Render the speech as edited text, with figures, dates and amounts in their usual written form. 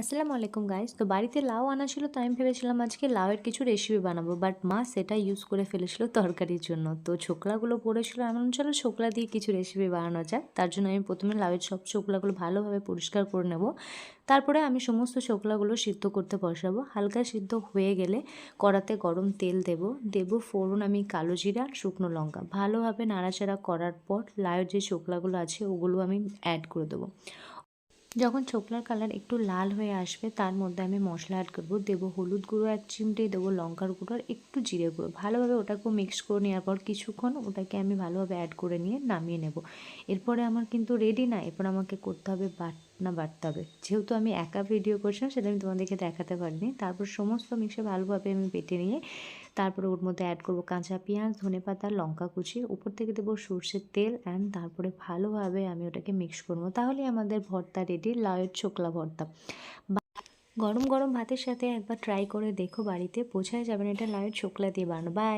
আসসালামু আলাইকুম গাইস। তো বাড়িতে লাউ আনা ছিল, তো আমি ভেবেছিলাম আজকে লাউয়ের কিছু রেসিপি বানাবো, বাট মা সেটা ইউজ করে ফেলেছিল তরকারির জন্য। তো ছোকলাগুলো পড়েছিল, এমন চলো ছোকলা দিয়ে কিছু রেসিপি বানানো যাক। তার জন্য আমি প্রথমে লাউয়ের সব ছোকলাগুলো ভালোভাবে পরিষ্কার করে নেব। তারপরে আমি সমস্ত ছোকলাগুলো সিদ্ধ করতে বসাবো। হালকা সিদ্ধ হয়ে গেলে কড়াতে গরম তেল দেব ফোড়ন আমি কালো জিরা আর শুকনো লঙ্কা। ভালোভাবে নাড়াচাড়া করার পর লাউয়ের যে ছোকলাগুলো আছে ওগুলো আমি অ্যাড করে দেবো। যখন ছোকলার কালার একটু লাল হয়ে আসবে তার মধ্যে আমি মশলা অ্যাড করবো। দেবো হলুদ গুঁড়ো 1 চিমটে, দেবো লঙ্কার গুঁড়ো আর একটু জিরে গুঁড়ো। ভালোভাবে ওটাকেও মিক্স করে নেওয়ার পর কিছুক্ষণ ওটাকে আমি ভালোভাবে অ্যাড করে নিয়ে নামিয়ে নেব। এরপরে আমার কিন্তু রেডি না, এরপর আমাকে করতে হবে বাটতে হবে। যেহেতু আমি একা ভিডিও করছিলাম সেটা আমি তোমাদেরকে দেখাতে পারিনি। তারপর সমস্ত মিক্সে ভালোভাবে আমি বেটে নিয়ে তারপরে ওর মধ্যে অ্যাড করব কাঁচা পেঁয়াজ, ধনেপাতা, লঙ্কা কুচি, উপর থেকে দেবো সর্ষের তেল অ্যান্ড তারপরে ভালোভাবে আমি ওটাকে মিক্স করবো। তাহলেই আমাদের ভর্তা রেডি, লাউয়ের ছোকলা ভর্তা। গরম গরম ভাতের সাথে একবার ট্রাই করে দেখো, বাড়িতে বোঝাই যাবে না এটা লাউয়ের ছোকলা দিয়ে বানানো। বাই।